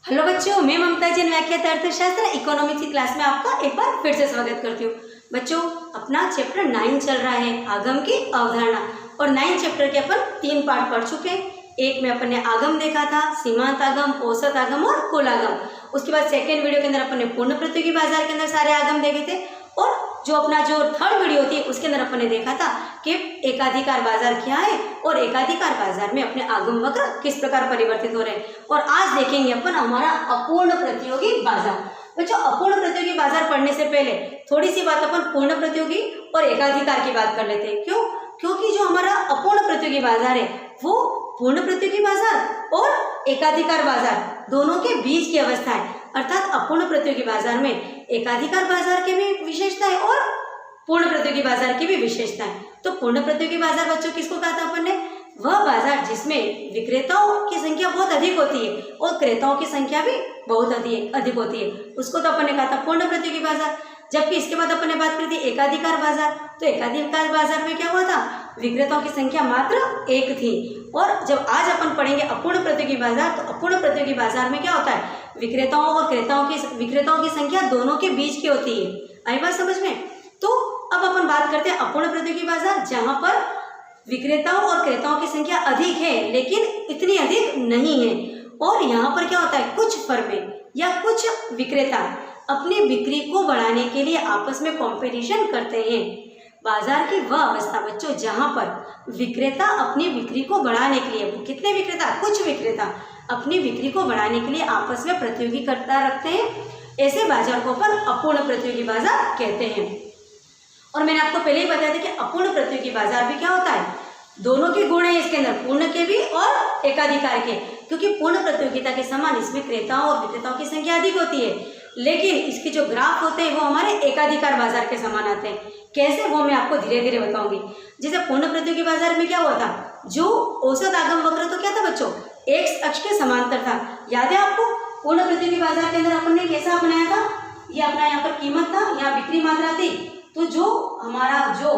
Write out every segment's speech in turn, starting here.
Hello बच्चों, मैं ममता जैन व्याख्यात अर्थशास्त्र इकोनॉमिक्स की क्लास में आपका एक बार फिर से स्वागत करती हूँ। बच्चों, अपना चैप्टर 9 चल रहा है, आगम की अवधारणा। और 9 चैप्टर के अपन 3 पार्ट पढ़ चुके हैं। एक में अपन ने आगम देखा था, सीमांत आगम, औसत आगम और कुल आगम। उसके बाद सेकेंड वीडियो के अंदर अपन ने पूर्ण प्रतियोगी बाजार के अंदर सारे आगम देखे थे। और जो अपना जो थर्ड वीडियो थी उसके अंदर अपन ने देखा था कि एकाधिकार बाजार क्या है और एकाधिकार बाजार में अपने आगम वक्र किस प्रकार परिवर्तित हो रहे हैं। और आज देखेंगे अपन हमारा अपूर्ण प्रतियोगी बाजार। बच्चों, अपूर्ण प्रतियोगी बाजार पढ़ने से पहले थोड़ी सी बात अपन पूर्ण प्रतियोगी और एकाधिकार की बात कर लेते हैं। क्यों? क्योंकि जो हमारा अपूर्ण प्रतियोगी बाजार है वो पूर्ण प्रतियोगी बाजार और एकाधिकार बाजार दोनों के बीच की अवस्था है। अर्थात अपूर्ण प्रतियोगी बाजार में एकाधिकार बाजार की भी विशेषता है और पूर्ण प्रतियोगी बाजार की भी विशेषता है। तो पूर्ण प्रतियोगी बाजार बच्चों किसको कहा था अपन ने? वह बाजार जिसमें विक्रेताओं की संख्या बहुत अधिक होती है और क्रेताओं की संख्या भी बहुत अधिक होती है, उसको तो अपन ने कहा था पूर्ण प्रतियोगी बाजार। जबकि इसके बाद अपन ने बात करी थी एकाधिकार बाजार। तो एकाधिकार बाजार में क्या हुआ था? विक्रेताओं की संख्या मात्र 1 थी। और जब आज अपन पढ़ेंगे अपूर्ण प्रतियोगी बाजार, तो अपूर्ण प्रतियोगी बाजार में क्या होता है? विक्रेताओं और विक्रेताओं की संख्या दोनों के बीच की होती है। आई बात समझ में? तो अब अपन बात करते हैं अपूर्ण प्रतियोगी बाजार, जहां पर विक्रेताओं और क्रेताओं की संख्या अधिक है लेकिन इतनी अधिक नहीं है। और यहाँ पर क्या होता है? कुछ फर्में या कुछ विक्रेता अपनी बिक्री को बढ़ाने के लिए आपस में कंपटीशन करते हैं। बाजार की वह अवस्था बच्चों जहां पर विक्रेता अपनी बिक्री को बढ़ाने के लिए, कितने विक्रेता? कुछ विक्रेता अपनी बिक्री को बढ़ाने के लिए आपस में प्रतियोगिता रखते हैं, ऐसे बाजार को अपन अपूर्ण प्रतियोगी बाजार कहते हैं। और मैंने आपको पहले ही बताया था कि अपूर्ण प्रतियोगी बाजार भी क्या होता है? दोनों के गुण है इसके अंदर, पूर्ण के भी और एकाधिकार के। क्योंकि पूर्ण प्रतियोगिता के समान इसमें क्रेताओं और विक्रेताओं की संख्या अधिक होती है, लेकिन इसके जो ग्राफ होते हैं वो हमारे एकाधिकार बाजार के समान आते हैं। कैसे, वो मैं आपको धीरे धीरे बताऊंगी। जैसे पूर्ण प्रतियोगी बाजार में क्या हुआ था? जो औसत आगम वक्र तो क्या था बच्चों? एक्स अक्ष के समांतर था। याद है आपको? पूर्ण प्रतियोगी बाजार के अंदर अपन ने कैसा बनाया था? ये अपना यहाँ पर कीमत था, यहाँ बिक्री मात्रा थी। तो जो हमारा जो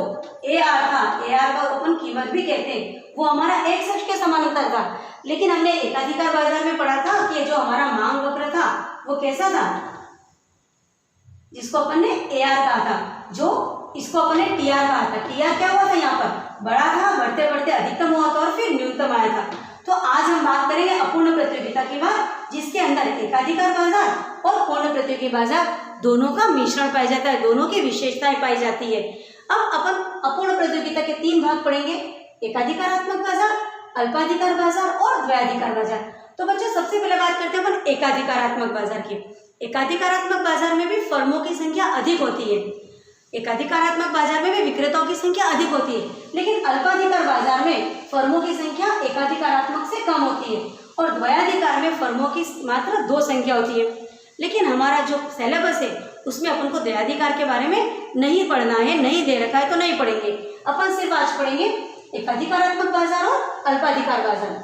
AR था, AR का अपन कीमत भी कहते हैं, वो हमारा एक्स अक्ष के समांतर था। लेकिन हमने एकाधिकार बाजार में पढ़ा था कि जो हमारा मांग वक्र था वो कैसा था? जिसको अपन ने AR कहा था, जो इसको अपन ने TR कहा था। TR क्या हुआ था? यहाँ पर बड़ा था, बढ़ते बढ़ते अधिकतम हुआ था और फिर न्यूनतम आया था। तो आज हम बात करेंगे अपूर्ण प्रतियोगिता की बात, जिसके अंदर एकाधिकार बाजार और पूर्ण प्रतियोगी बाजार दोनों का मिश्रण पाया जाता है, दोनों की विशेषताएं पाई जाती है। अब अपन अपूर्ण प्रतियोगिता के 3 भाग पढ़ेंगे: एकाधिकारात्मक बाजार, अल्पाधिकार बाजार और द्वयाधिकार बाजार। तो बच्चों, सबसे पहले बात करते हैं अपन एकाधिकारात्मक बाजार की। एकाधिकारात्मक बाजार में भी फर्मों की संख्या अधिक होती है। एकाधिकारात्मक बाजार में भी विक्रेताओं की संख्या अधिक होती है, लेकिन अल्पाधिकार बाजार में फर्मों की संख्या एकाधिकारात्मक से कम होती है और द्वयाधिकार में फर्मों की मात्र 2 संख्या होती है। लेकिन हमारा जो सिलेबस है उसमें अपन को द्वयाधिकार के बारे में नहीं पढ़ना है, नहीं दे रखा है तो नहीं पढ़ेंगे। अपन सिर्फ आज पढ़ेंगे एकाधिकारात्मक बाजार और अल्पाधिकार बाजार।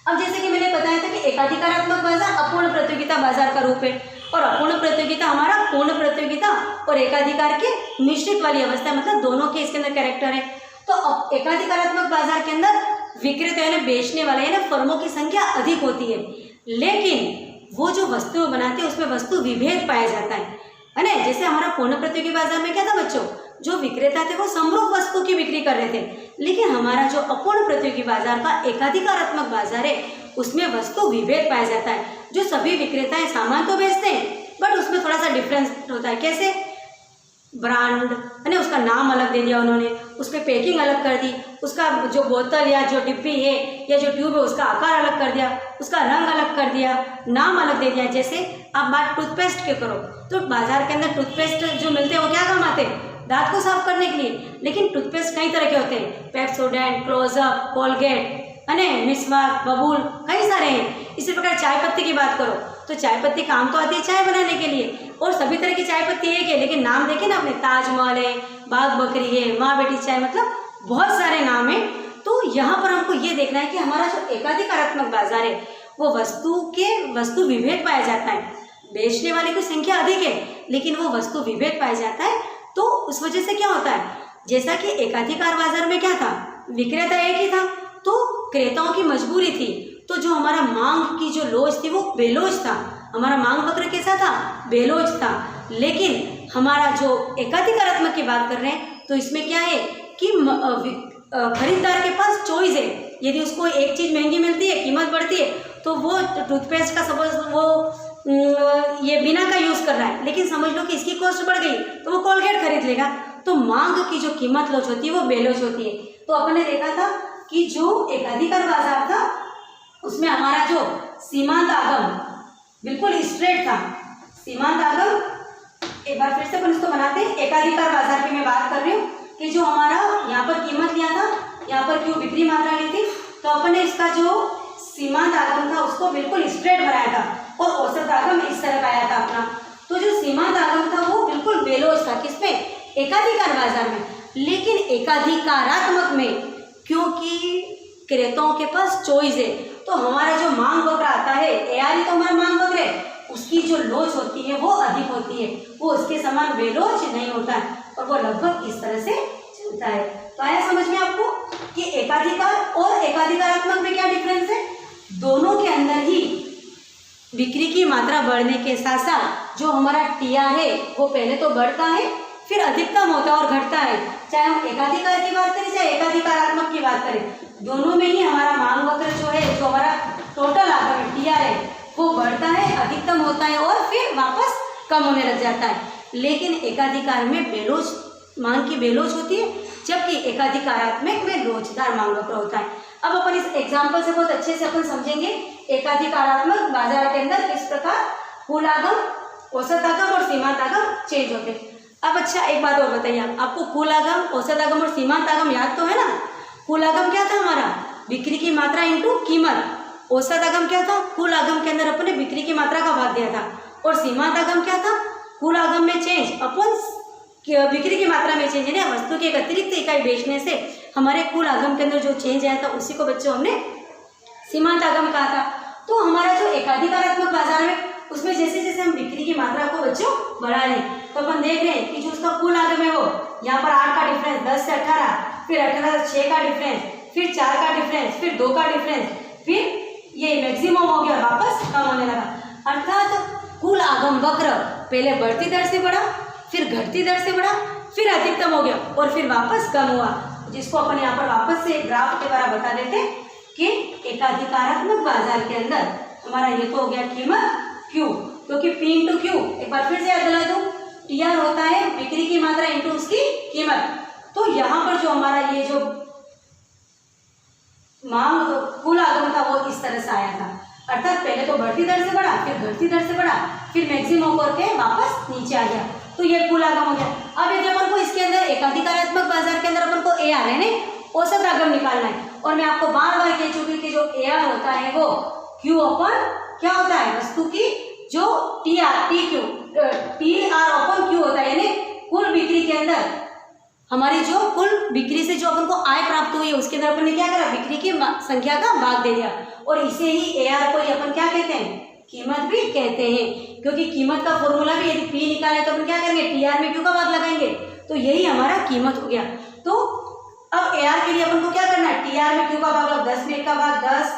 अब जैसे कि मैंने बताया था कि एकाधिकारात्मक बाजार अपूर्ण प्रतियोगिता बाजार का रूप है और अपूर्ण प्रतियोगिता हमारा पूर्ण प्रतियोगिता और एकाधिकार के मिश्रित वाली अवस्था, मतलब दोनों के इसके अंदर कैरेक्टर है। तो एकाधिकारात्मक बाजार के अंदर विक्रेता यानी बेचने वाले यानी फर्मों की संख्या अधिक होती है, लेकिन वो जो वस्तु बनाते हैं उसमें वस्तु विभेद पाया जाता है ना। जैसे हमारा पूर्ण प्रतियोगी बाजार में क्या था बच्चों? जो विक्रेता थे वो समरूप वस्तु की बिक्री कर रहे थे, लेकिन हमारा जो अपूर्ण प्रतियोगी बाजार का एकाधिकारात्मक बाजार है उसमें वस्तु विभेद पाया जाता है। जो सभी विक्रेता सामान तो बेचते हैं बट उसमें थोड़ा सा डिफरेंस होता है। कैसे? ब्रांड है ना, उसका नाम अलग दे दिया उन्होंने, उस पर पैकिंग अलग कर दी, उसका जो बोतल या जो डिब्बी है या जो ट्यूब है उसका आकार अलग कर दिया, उसका रंग अलग कर दिया, नाम अलग दे दिया। जैसे आप बात टूथपेस्ट के करो तो बाजार के अंदर टूथपेस्ट जो मिलते हैं वो क्या काम आते हैं? दांत को साफ करने के लिए। लेकिन टूथपेस्ट कई तरह के होते हैं, पेप्सोडेंट, क्लोजअप, कोलगेट, है मिसवाक, बबूल, कई सारे हैं। इसी प्रकार चाय पत्ती की बात करो तो चाय पत्ती काम तो आती है चाय बनाने के लिए और सभी तरह की चाय पत्ती एक है, लेकिन नाम देखे ना आपने, ताजमहल है, बाग बकरी है, माँ बेटी चाय, मतलब बहुत सारे नाम है। तो यहाँ पर हमको ये देखना है कि हमारा जो एकाधिकारात्मक बाजार है वो वस्तु विभेद पाया जाता है। बेचने वाले की संख्या अधिक है लेकिन वो वस्तु विभेद पाया जाता है। तो उस वजह से क्या होता है, जैसा कि एकाधिकार बाजार में क्या था? विक्रेता एक ही था तो क्रेताओं की मजबूरी थी तो जो हमारा मांग की जो लोच थी वो बेलोच था, हमारा मांग वक्र कैसा था, बेलोच था। लेकिन हमारा जो एकाधिकारात्मक की बात कर रहे हैं तो इसमें क्या है कि खरीदार के पास चॉइस है। यदि उसको एक चीज़ महंगी मिलती है, कीमत बढ़ती है, तो वो टूथपेस्ट का सपोज वो ये बिना का यूज़ कर रहा है, लेकिन समझ लो कि इसकी कॉस्ट बढ़ गई तो वो कोलगेट खरीद लेगा। तो मांग की जो कीमत लोच होती है वो बेलोच होती है। तो अपन ने देखा था कि जो एकाधिकार बाजार था उसमें हमारा जो सीमांत आगम बिल्कुल स्ट्रेट था। सीमांत आगम एक बार फिर से अपन इसको बनाते हैं। एकाधिकार बाजार की मैं बात कर रही हूँ कि जो हमारा यहाँ पर कीमत लिया था, यहाँ पर क्यों बिक्री मात्रा ली थी, तो अपन ने इसका जो सीमांत आगम था उसको बिल्कुल स्ट्रेट बनाया था और औसत आगम इस तरह का आया था अपना। तो जो सीमांत आगम था वो बिल्कुल बेलोच था, किसमें, एकाधिकार बाजार में। लेकिन एकाधिकारात्मक में क्योंकि क्रेताओं के पास चॉइस है तो हमारा जो मांग वक्र आता है, एआर तो हमारा मांग वक्र है, उसकी जो लोच होती है वो अधिक होती है, वो उसके समान बेलोच नहीं होता है और वो लगभग इस तरह से चलता है। तो आया समझ में आपको कि एकाधिकार और एकाधिकारात्मक में क्या डिफरेंस है। दोनों के अंदर ही बिक्री की मात्रा बढ़ने के साथ साथ जो हमारा टीआर है वो पहले तो बढ़ता है फिर अधिकतम होता है और घटता है। चाहे हम एकाधिकार की बात करें चाहे एकाधिकारात्मक की बात करें, दोनों में ही हमारा मांग वक्र जो है, जो हमारा टोटल आगम है टीआर है, वो बढ़ता है, अधिकतम होता है और फिर वापस कम होने लग जाता है। लेकिन एकाधिकार में बेलोच मांग की बेलोच होती है, जबकि एकाधिकारात्मक में लोचदार मांग वक्र होता है। अब अपन इस एग्जाम्पल से बहुत अच्छे से अपन समझेंगे एकाधिकारात्मक बाजार के अंदर किस प्रकार कुल आगम, औसत आगम और सीमांत आगम चेंज होते हैं। अब अच्छा एक बात और बताइए, आपको कुल आगम, औसत आगम और सीमांत आगम याद तो है ना। कुल आगम क्या था हमारा, बिक्री की मात्रा इंटू कीमत। औसत आगम क्या था, कुल आगम के अंदर अपने बिक्री की मात्रा का भाग दिया था। और सीमांत आगम क्या था, कुल आगम में चेंज अपन बिक्री की मात्रा में चेंज, यानी वस्तु की एक अतिरिक्त इकाई बेचने से हमारे कुल आगम के अंदर जो चेंज आया था उसी को बच्चों हमने सीमांत आगम कहा था। तो हमारा जो एकाधिकारात्मक बाजार में उसमें जैसे जैसे हम बिक्री की मात्रा को बच्चों बढ़ा रहे हैं तो अपन देख रहे हैं कि जो उसका कुल आगम है वो यहाँ पर 8 का डिफरेंस, 10 से 18, फिर 18 से 6 का डिफरेंस, फिर 4 का डिफरेंस, फिर 2 का डिफरेंस, फिर ये मैक्सिमम हो गया, वापस कम होने लगा। अर्थात कुल आगम वक्र पहले बढ़ती दर से बढ़ा, फिर घटती दर से बढ़ा, फिर अधिकतम हो गया और फिर वापस कम हुआ, जिसको अपन यहाँ पर वापस से ग्राफ के द्वारा बता देते हैं कि एकाधिकारात्मक बाजार के अंदर हमारा ये तो हो गया कीमत क्यू, क्योंकि पी इंटू क्यू, एक बार फिर से याद दिला दूं, टीआर होता है बिक्री की मात्रा इंटू उसकी कीमत। तो यहाँ पर जो हमारा ये जो मांग कुल आगम था वो इस तरह से आया था। अर्थात पहले तो बढ़ती दर से बढ़ा, फिर घटती दर से बढ़ा, फिर मैक्सिमम करके वापस नीचे आ गया, तो ये कुल आगम हो गया। अब यदि अपन को इसके अंदर एकाधिकारात्मक बाजार के अंदर अपन को ए आर यानी औसत आगम निकालना है, और मैं आपको बार बार कह चुकी कि जो ए आर होता है वो क्यू अपन क्या होता है, वस्तु की जो T R T Q T R अपन क्यू होता है, यानी कुल बिक्री के अंदर हमारी जो कुल बिक्री से जो अपन को आय प्राप्त हुई है उसके अंदर अपन ने क्या करा, बिक्री की संख्या का भाग दे दिया, और इसे ही ए आर को अपन क्या कहते हैं, कीमत भी कहते हैं। क्योंकि कीमत का फॉर्मूला भी यदि पी निकाले तो अपन क्या करेंगे, टी आर में क्यू का भाग लगाएंगे, तो यही हमारा कीमत हो गया। तो अब ए आर के लिए अपन को क्या करना है, टी आर में क्यू का भाग, 10 में 1 का भाग 10,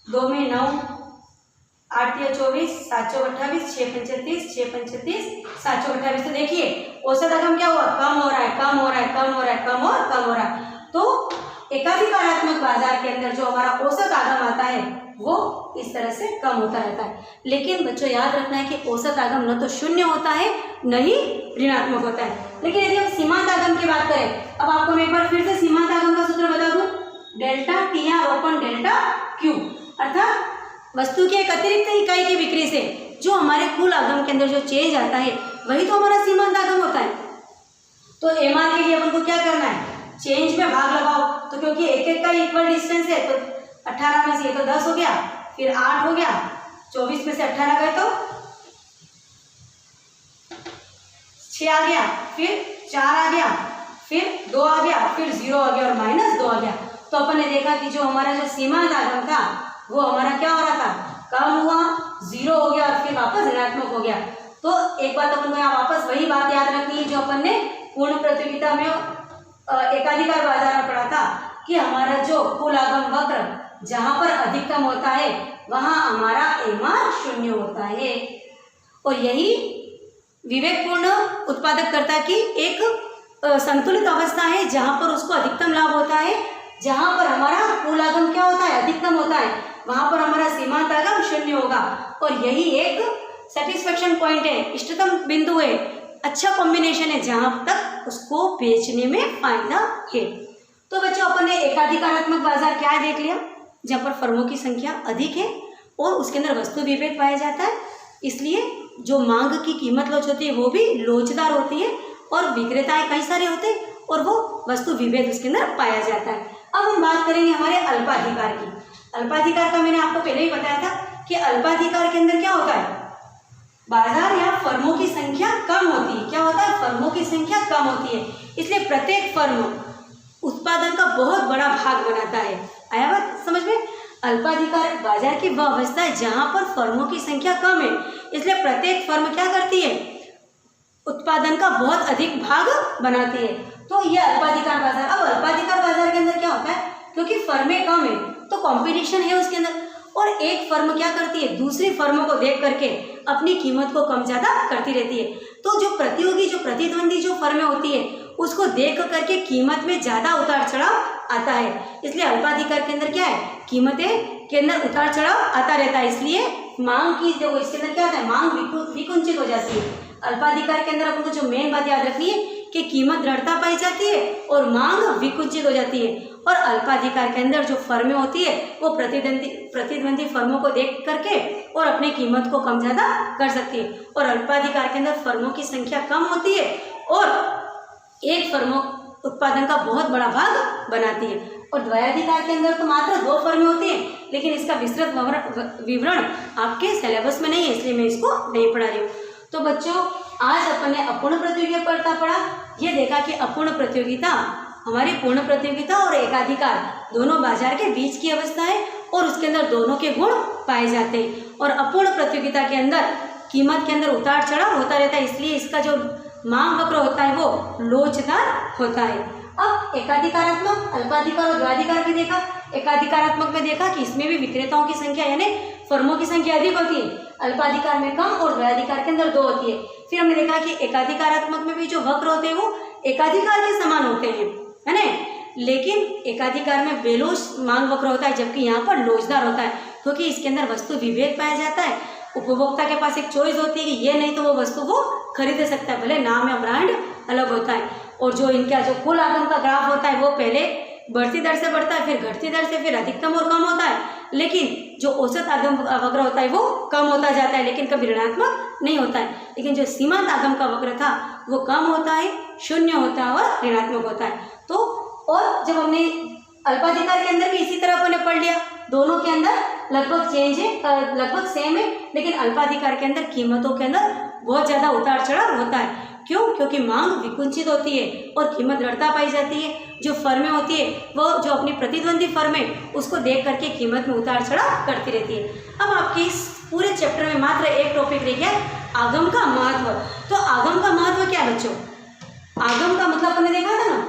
2 में 9, 8 या 24, 7 चौक 28, 6 35, 6 35, 7 चौक 28। तो देखिए औसत आगम क्या हुआ, कम हो रहा है, कम हो रहा है, कम हो रहा है, कम और कम हो रहा है। तो एकाधिकारात्मक बाजार के अंदर जो हमारा औसत आगम आता है वो इस तरह से कम होता रहता है। लेकिन बच्चों याद रखना है कि औसत आगम न तो शून्य होता है न ही ऋणात्मक होता है। लेकिन यदि हम सीमांत आगम की बात करें, अब आपको मैं एक बार फिर से सीमांत आगम का सूत्र बता दूं, delta T R open delta Q, अर्थात वस्तु की एक अतिरिक्त इकाई की बिक्री से जो हमारे कुल आगम के अंदर जो चेंज आता है वही तो हमारा सीमांत आगम होता है। तो एम आर के लिए अपन को क्या करना है, चेंज में भाग लगाओ, तो क्योंकि एक एक का इक्वल डिस्टेंस है तो 18 में से ये तो 10 हो गया, फिर 8 हो गया, 24 में से 18 गए तो 6 आ गया, फिर 4 आ गया, फिर 2 आ गया, फिर 0 आ गया और -2 आ गया। तो अपन ने देखा कि जो हमारा जो सीमांत आगम था वो हमारा क्या हो रहा था, कम हुआ, 0 हो गया और फिर वापस ऋणात्मक हो गया। तो एक बात अपन को यहाँ वापस वही बात याद रखनी है जो अपन ने पूर्ण प्रतियोगिता में एकाधिकार बाजार में पढ़ा था कि हमारा जो कुल आगम वक्र जहाँ पर अधिकतम होता है वहाँ हमारा एमआर शून्य होता है। और यही विवेकपूर्ण उत्पादककर्ता की एक संतुलित अवस्था है, जहाँ पर उसको अधिकतम लाभ होता है, जहाँ पर हमारा कुल आगम क्या होता है, अधिकतम होता है, वहाँ पर हमारा सीमांत आगम शून्य होगा। और यही एक सेटिस्फेक्शन पॉइंट है, इष्टतम बिंदु है, अच्छा कॉम्बिनेशन है, जहाँ तक उसको बेचने में फायदा है। तो बच्चों अपन ने एकाधिकारात्मक बाजार क्या देख लिया, जहाँ पर फर्मों की संख्या अधिक है और उसके अंदर वस्तु विभेद पाया जाता है, इसलिए जो मांग की कीमत लोच होती है वो भी लोचदार होती है और विक्रेताएं कई सारे होते हैं और वो वस्तु विभेद उसके अंदर पाया जाता है। अब हम बात करेंगे हमारे अल्पाधिकार की। अल्पाधिकार का मैंने आपको पहले ही बताया था कि अल्पाधिकार के अंदर क्या होता है, बाजार या फर्मों की संख्या कम होती है। क्या होता है, फर्मों की संख्या कम होती है, इसलिए प्रत्येक फर्म उत्पादन का बहुत बड़ा भाग बनाता है। आया बात समझ में। अल्पाधिकार बाजार की वह अवस्था है जहां पर फर्मों की संख्या कम है, इसलिए प्रत्येक फर्म क्या करती है, उत्पादन का बहुत अधिक भाग बनाती है। तो ये अल्पाधिकार बाजार। अब अल्पाधिकार बाजार के अंदर क्या होता है, क्योंकि फर्में कम है तो कंपटीशन है उसके अंदर, और एक फर्म क्या करती है, दूसरी फर्मों को देख करके अपनी कीमत को कम ज़्यादा करती रहती है। तो जो प्रतियोगी, जो प्रतिद्वंदी जो फर्में होती है, उसको देख करके कीमत में ज़्यादा उतार चढ़ाव आता है। इसलिए अल्पाधिकार के अंदर क्या है, कीमतें के अंदर उतार चढ़ाव आता रहता है, इसलिए मांग की जो इसके अंदर क्या होता है, मांग विकुंचित हो जाती है। अल्पाधिकार के अंदर अपन को जो मेन बात याद रखनी है कि कीमत दृढ़ता पाई जाती है और मांग विकुंचित हो जाती है। और अल्पाधिकार के अंदर जो फर्में होती है वो प्रतिद्वंदी फर्मों को देख करके और अपनी कीमत को कम ज़्यादा कर सकती है। और अल्पाधिकार के अंदर फर्मों की संख्या कम होती है और एक फर्म उत्पादन का बहुत बड़ा भाग बनाती है। और द्वयाधिकार के अंदर तो मात्र 2 फर्में होती हैं, लेकिन इसका विस्तृत विवरण आपके सिलेबस में नहीं है, इसलिए मैं इसको नहीं पढ़ा रही हूँ। तो बच्चों, आज अपन ने अपूर्ण प्रतियोगिता पढ़ा। ये देखा कि अपूर्ण प्रतियोगिता हमारी पूर्ण प्रतियोगिता और एकाधिकार दोनों बाजार के बीच की अवस्था है और उसके अंदर दोनों के गुण पाए जाते हैं। और अपूर्ण प्रतियोगिता के अंदर कीमत के अंदर उतार चढ़ाव होता रहता है, इसलिए इसका जो मांग वक्र होता है वो लोचदार होता है। अब एकाधिकारात्मक, अल्पाधिकार और द्वयाधिकार भी देखा। एकाधिकारात्मक में देखा कि इसमें भी विक्रेताओं की संख्या यानी फर्मों की संख्या अधिक होती है, अल्पाधिकार में कम और द्वयाधिकार के अंदर 2 होती है। फिर हमने देखा कि एकाधिकारात्मक में भी जो वक्र होते हैं वो एकाधिकार के समान होते हैं, है ना, लेकिन एकाधिकार में बेलोच मांग वक्र होता है, जबकि यहाँ पर लोचदार होता है, क्योंकि इसके अंदर वस्तु विभेद पाया जाता है। उपभोक्ता के पास एक चॉइस होती है कि ये नहीं तो वो वस्तु वो खरीद सकता है, भले नाम या ब्रांड अलग होता है। और जो इनका जो कुल आगम का ग्राफ होता है वो पहले बढ़ती दर से बढ़ता है, फिर घटती दर से, फिर अधिकतम और कम होता है, लेकिन जो औसत आगम वक्र होता है वो कम होता जाता है, लेकिन कभी ऋणात्मक नहीं होता है। लेकिन जो सीमांत आगम का वक्र था वो कम होता है, शून्य होता है और ऋणात्मक होता है। तो और जब हमने अल्पाधिकार के अंदर भी इसी तरह अपन ने पढ़ लिया, दोनों के अंदर लगभग चेंज है, लगभग सेम है, लेकिन अल्पाधिकार के अंदर कीमतों के अंदर बहुत ज़्यादा उतार चढ़ाव होता है। क्यों? क्योंकि मांग विकुंचित होती है और कीमत दृढ़ता पाई जाती है। जो फर्में होती है वो जो अपनी प्रतिद्वंदी फर्म है उसको देख करके कीमत में उतार चढ़ाव करती रहती है। अब आपके इस पूरे चैप्टर में मात्र एक टॉपिक रह गया, आगम का महत्व। तो आगम का महत्व क्या है बच्चों? आगम का मतलब हमने देखा था ना,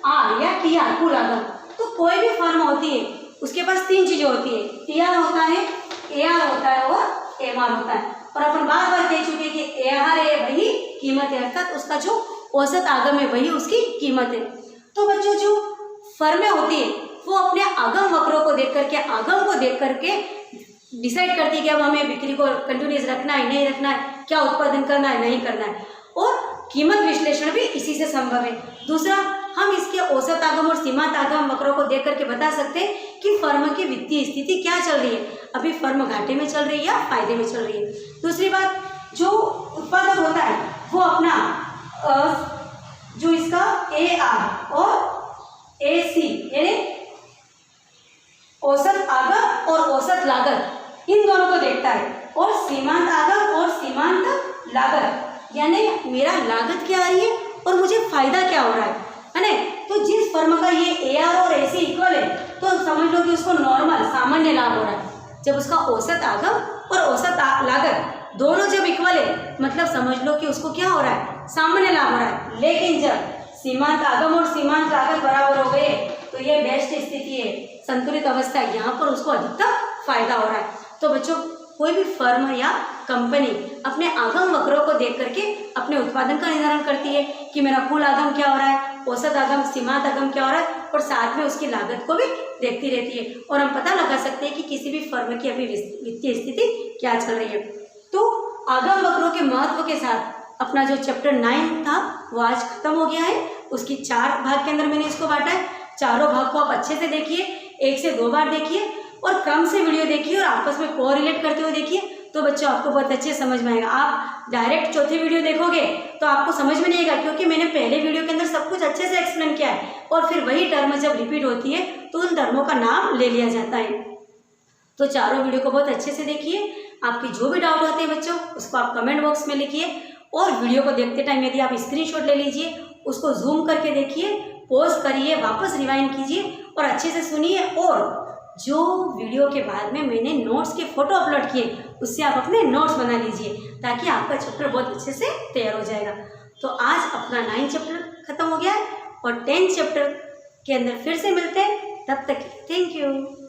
आर या टीआर, कुल आगम। तो कोई भी फर्म होती है उसके पास 3 चीजें होती है, टीआर होता है, एआर होता है और एमआर होता है। और अपन बार बार कह चुके कि एआर है वही कीमत है, अर्थात उसका जो औसत आगम है वही उसकी कीमत है। तो बच्चों, जो फर्में होती है वो अपने आगम वक्रों को देख करके, आगम को देख करके डिसाइड करती है कि अब हमें बिक्री को कंटिन्यूस रखना है, नहीं रखना है, क्या उत्पादन करना है, नहीं करना है। और कीमत विश्लेषण भी इसी से संभव है। दूसरा, हम इसके औसत आगम और सीमांत आगम वक्रों को देख करके बता सकते हैं कि फर्म की वित्तीय स्थिति क्या चल रही है, अभी फर्म घाटे में चल रही है या फायदे में चल रही है। दूसरी बात, जो उत्पादक होता है वो अपना जो इसका AR और AC यानी औसत आगम और औसत लागत, इन दोनों को देखता है। और सीमांत आगम और सीमांत लागत यानी मेरा लागत क्या आ रही है और मुझे फायदा क्या हो रहा है ना। तो जिस फर्म का ये AR और AC इक्वल है तो समझ लो कि उसको नॉर्मल सामान्य लाभ हो रहा है। जब उसका औसत आगम और औसत लागत दोनों जब इक्वल है, मतलब समझ लो कि उसको क्या हो रहा है, सामान्य लाभ हो रहा है। लेकिन जब सीमांत आगम और सीमांत लागत बराबर हो गए तो ये बेस्ट स्थिति है, संतुलित अवस्था है, यहाँ पर उसको अधिकतम फायदा हो रहा है। तो बच्चों कोई भी फर्म या कंपनी अपने आगम वक्रों को देख करके अपने उत्पादन का निर्धारण करती है कि मेरा कुल आगम क्या हो रहा है, औसत आगम, सीमांत आगम क्या हो रहा है, और साथ में उसकी लागत को भी देखती रहती है। और हम पता लगा सकते हैं कि किसी भी फर्म की अभी वित्तीय स्थिति क्या चल रही है। तो आगम वक्रों के महत्व के साथ अपना जो चैप्टर 9 था वो आज खत्म हो गया है। उसकी 4 भाग के अंदर मैंने इसको बांटा है। चारों भाग को आप अच्छे से देखिए, 1 से 2 बार देखिए और क्रम से वीडियो देखिए और आपस में कोरिलेट करते हुए देखिए, तो बच्चों आपको बहुत अच्छे समझ में आएगा। आप डायरेक्ट चौथी वीडियो देखोगे तो आपको समझ में नहीं आएगा, क्योंकि मैंने पहले वीडियो के अंदर सब कुछ अच्छे से एक्सप्लेन किया है और फिर वही टर्म जब रिपीट होती है तो उन टर्मों का नाम ले लिया जाता है। तो चारों वीडियो को बहुत अच्छे से देखिए। आपकी जो भी डाउट होते हैं बच्चों उसको आप कमेंट बॉक्स में लिखिए, और वीडियो को देखते टाइम यदि आप स्क्रीनशॉट ले लीजिए, उसको जूम करके देखिए, पॉज करिए, वापस रिवाइंड कीजिए और अच्छे से सुनिए। और जो वीडियो के बाद में मैंने नोट्स के फोटो अपलोड किए उससे आप अपने नोट्स बना लीजिए, ताकि आपका चैप्टर बहुत अच्छे से तैयार हो जाएगा। तो आज अपना 9 चैप्टर खत्म हो गया है और 10 चैप्टर के अंदर फिर से मिलते हैं। तब तक थैंक यू।